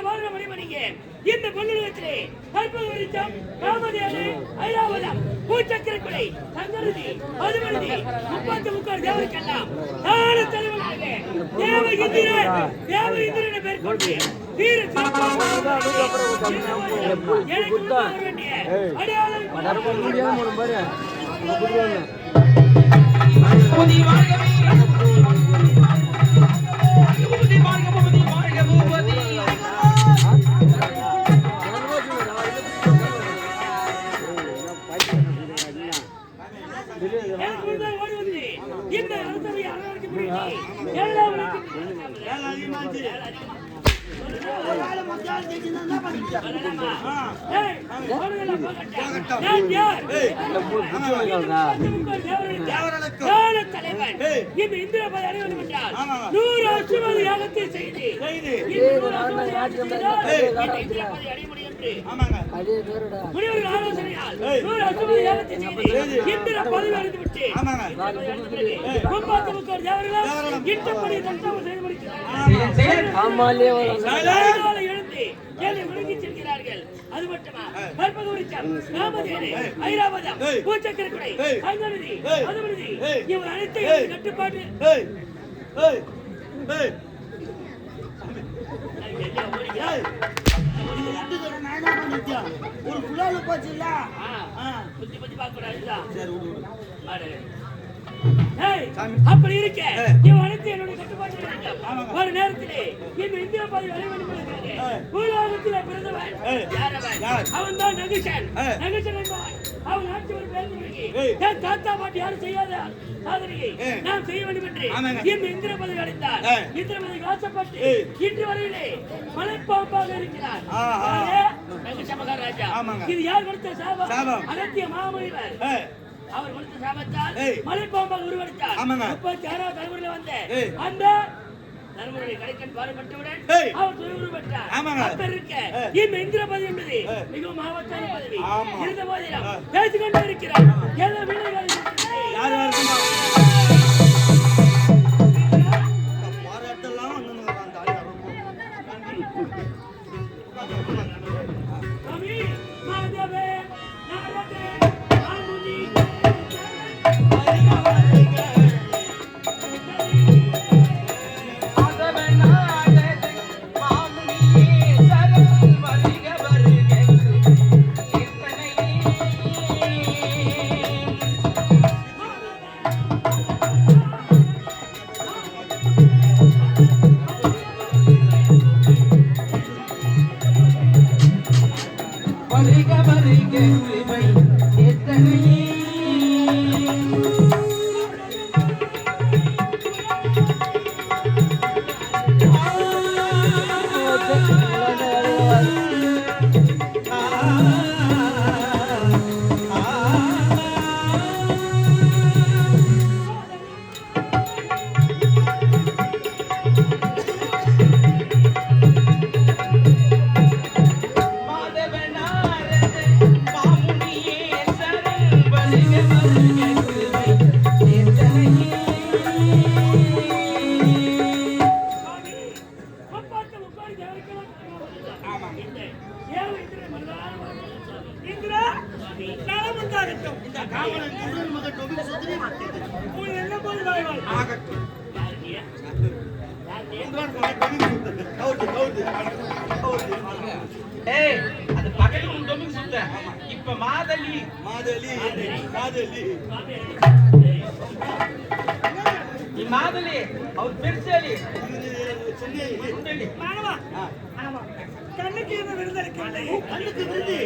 வாழ்ற மணிமணிங்க இந்த பொன்னுலகத்திலே கற்பக விருட்சம் காமதேனு ஐராவதம் பூச்சக்கரக்குடை சங்கரதி மதுமருதி 33 தேவருக்கெல்லாம் தான தலைவனாக தேவ இந்திரன் பேர் கொண்டு வீர இந்த அரசவை அது மட்டுமா கற்பக விருட்சம் காமதேனு ஐராவதம் பூச்சக்கரக்குடை சங்கரதி மதுமருதி இவர் அனைத்தையும் கட்டுப்பாட்டு ஒரு புலால போச்சுல்ல புத்தி புத்தி பார்க்க கூடாதுதான் அப்படி இருக்க இவன் அனைத்து என்னுடைய கட்டுப்பாட்டு ஒரு நேரத்திலே இந்த இந்தியா பாதி பூலோகத்திலே பிறந்தவன் அவன் தான் நகுஷன் என்பவன் அவன் ஆட்சி ஒரு பேர் தாத்தா பாட்டி யாரும் செய்யாத சாதனையை நாம் செய்ய வேண்டும் என்று இந்த இந்திர பதவி அடைந்தார் இந்திர பதவிக்கு ஆசைப்பட்டு இன்று வரையிலே மலைப்பாம்பாக இருக்கிறார் நகுஷ மகாராஜா இது யார் கொடுத்த சாபம் அகத்திய மாமனிவர் அவர் கொடுத்த சாபத்தால் மலைப்பாம்பாக உருவெடுத்தார் 36வது தலைமுறையில் வந்த அந்த தர்மருடைய கடைக்கண் பாடுபட்டவுடன் அவர் துறையுறு பெற்றார் அப்ப இருக்க இந்த இந்திர பதவி என்பது மிகவும் ஆபத்தான பதவி இருந்த போதிலும் பேசிக்கொண்டே இருக்கிறார் ஏதோ வீடுகள் இப்ப மாதலி மாதலி மாதலி மாதலி அவர் பெருசாலி கண்ணுக்கு என்ன விருது இருக்கு கண்ணுக்கு விருது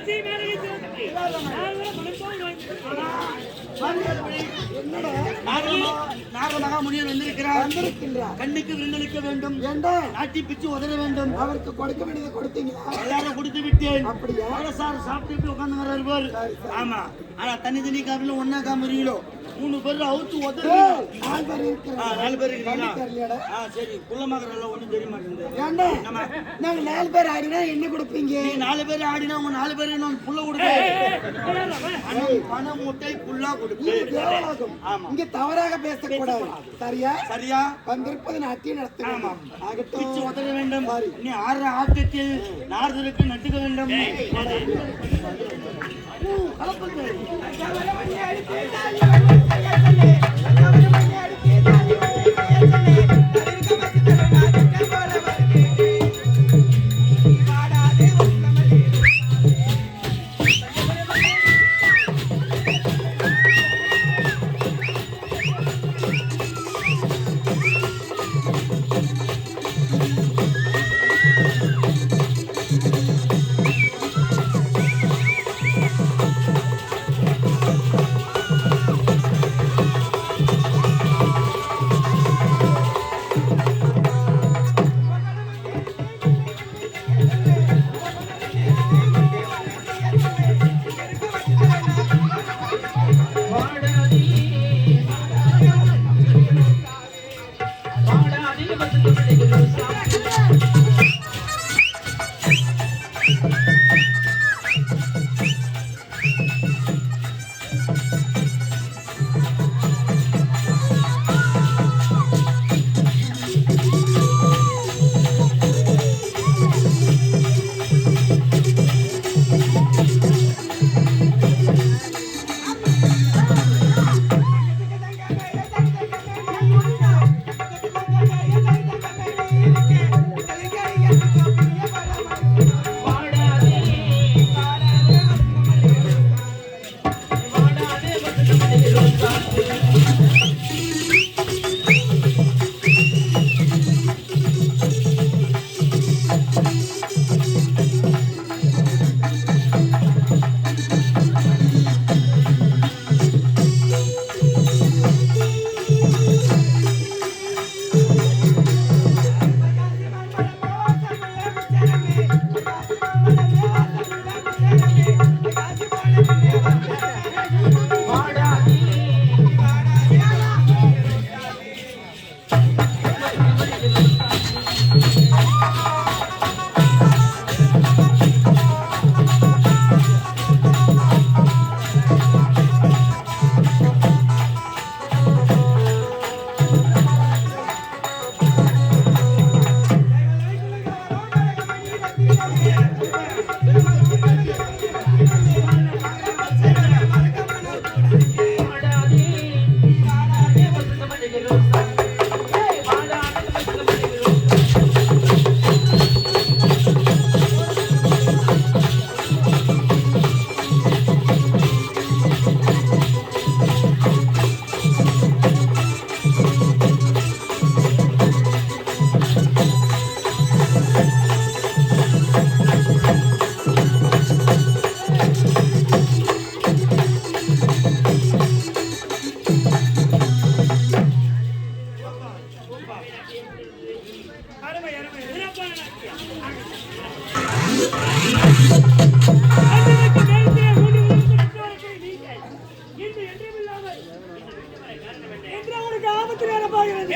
இளவரசி மேனகை சிவகங்கை நாங்கள் மனசோடு நாரதமகா முனிவர் வந்திருக்கிறார். கண்ணுக்கு விருந்தளிக்க வேண்டும், நாட்டி பிச்சு உதற வேண்டும். அவருக்கு கொடுக்க வேண்டியதை கொடுத்தீங்களா? எல்லாரும் கொடுத்து விட்டேன். அப்படியா? சார் சாப்பிட்டு உட்காந்து வர்றாரு. ஆமா, ஆனா தனி காப்பில ஒன்னா காமிறீங்களோ 3 பேர் அவுத்து உதறீங்க. 4 பேர் இருக்கிறாங்க. 4 பேர் இருக்கீங்களா? சரி, குள்ளமகரெல்லாம் ஒண்ணும் தெரிய மாட்டேங்குது. நாங்க 4 பேர் ஆடினா என்ன கொடுப்பீங்க? நீங்க 4 பேர் ஆடினா உங்க 4 பேருக்கு நான் புள்ள கொடுப்பேன். பணம் மூட்டை புல்லா கொடுப்பேன். ஆமா, இங்க தவறாக பேசக்கூடாது. சரியா? சரியா? வந்திருப்பது நாட்டியம் நடத்துங்க. பிச்சு உதற வேண்டும். நீ ஆடுற ஆட்டத்தில் நாரதருக்கு நட்டுக்க வேண்டும்.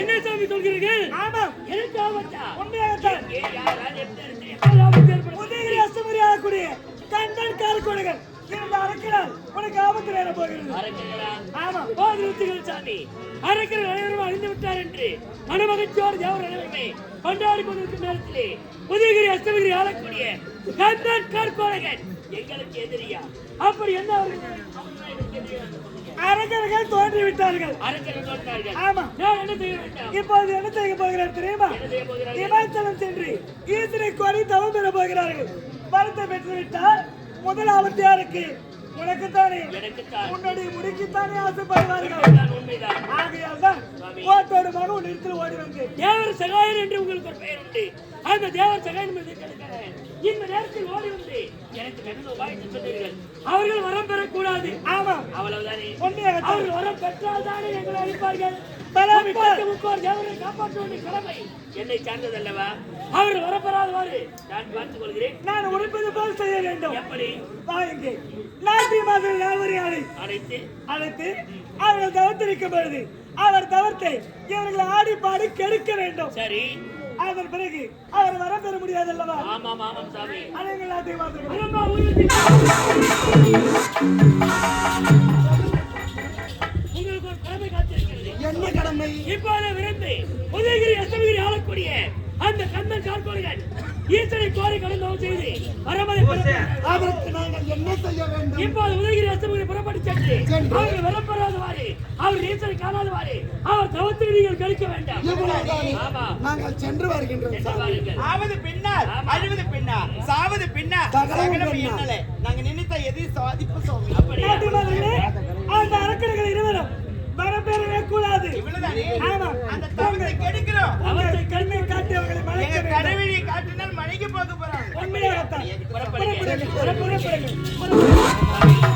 என்ன சாமி சொல்கிறீர்கள்? ஆமாம், எனக்கு ஆபத்தா? உண்மையாகத்தான். உதயகிரி அஸ்தமரியாகக்கூடிய கண்ணன் காரக்குடிகள் இந்த அரக்கனால் உனக்கு ஆபத்து நேர போகிறது. ஆமா, போதிருத்துகள் சாமி. அரக்கர்கள் அனைவரும் அழிந்து விட்டார் என்று மனமகிழ்ச்சியோடு தேவர் அனைவருமே கொண்டாடி கொண்டிருக்கும் நேரத்திலே உதயகிரி அஸ்தமகிரி ஆளக்கூடிய கண்ணன் காரக்குடிகள் எங்களுக்கு எதிரியா? அப்படி என்ன அரக்கர்கள் தோன்றி விட்டார்கள். ஆமா, இப்போது என்ன செய்ய போகிறார் தெரியுமா? இமாச்சலம் சென்று ஈசனை கோரி தவம் பெற போகிறார்கள். வரத்தை பெற்று விட்டால் முதலாவது யாருக்கு? உனக்குத்தானே, உன்னுடைய முடிக்குத்தானே ஆசைப்படுவார்கள். ஆகையால் தான் ஓட்டோடு மகன் உன் இடத்தில் ஓடி வந்து தேவர் சகாயன் என்று உங்களுக்கு ஒரு பெயர் உண்டு. அந்த தேவர் சகாயன் இந்த நேரத்தில் ஓடி வந்து எனக்கு வெகு வாய்ப்பு அவர்கள் வரம் பெறக்கூடாது. ஆமா அவ்வளவுதானே. உண்மையாக அவர்கள் வரம் பெற்றால் தானே எங்களை அழிப்பார்கள். பரம்பரை. பத்து முக்கோர் தேவரை காப்பாற்ற வேண்டிய கடமை என்னை சார்ந்ததல்லவா? அவர்கள் வரம் பெறாதவாறு நான் பார்த்துக் கொள்கிறேன். நான் உழைப்பது போல் செய்ய வேண்டும். எப்படி? வாங்க நாட்டிய மாதிரி நால்வரை அழைத்து அழைத்து அவர்கள் தவத்திருக்கும் பொழுது அவர் தவத்தை இவர்களை ஆடி பாடி கெடுக்க வேண்டும். சரி. அதன் பிறகு அவர் வரம் பெற முடியாது அல்லவா? ஆமாம் ஆமாம் சாமி. அலைகள் நாட்டிய மாதிரி உங்களுக்கு ஒரு கடமை காத்திருக்கிறது. என்ன கடமை? இப்போது விரைந்து உதயகிரி அஸ்தமகிரி ஆளக்கூடிய அந்த கந்தன் கார்கோடிகள் ஈசனை கோரி கடந்தவன் செய்து வரமதை அதற்கு நாங்கள் என்ன செய்ய வேண்டும்? இப்போது உதயகிரி அஸ்தமகிரி புறப்பட்டு சென்று அவர்கள் வரப்பெறாதவாறு அவர் ஈசனை காணாதவாறு அவர் தவத்திற்கு நீங்கள் கழிக்க வேண்டாம். இவ்வளவுதானே? ஆமா. நாங்கள் சென்று வருகின்றோம் சாமி. வாருங்கள். ஆவது பின்னால் அழுவது பின்னால் சாவது பின்னால் சகலம் சகலம் பின்னால். என்னலே நாங்க நினைத்த எது சாதிப்பு சுவாமி. அப்படியா? நாட்டிய மாதிரிலே அந்த அரக்கர்கள் இருவரும் வரம் பெறவே கூடாது. இவ்வளவுதானே? ஆமா. அந்த தவத்தை கெடுக்கிறோம். அவற்றை கண்ணை காட்டி அவர்களை மறைக்க எங்க வேண்டும். கடவுளை காட்டினால் மலைக்கு போக போறாங்க. உண்மையாகத்தான். புறப்படுங்க. புறப்படுங்கள். புறப்படுங்கள். புறப்படுங்க.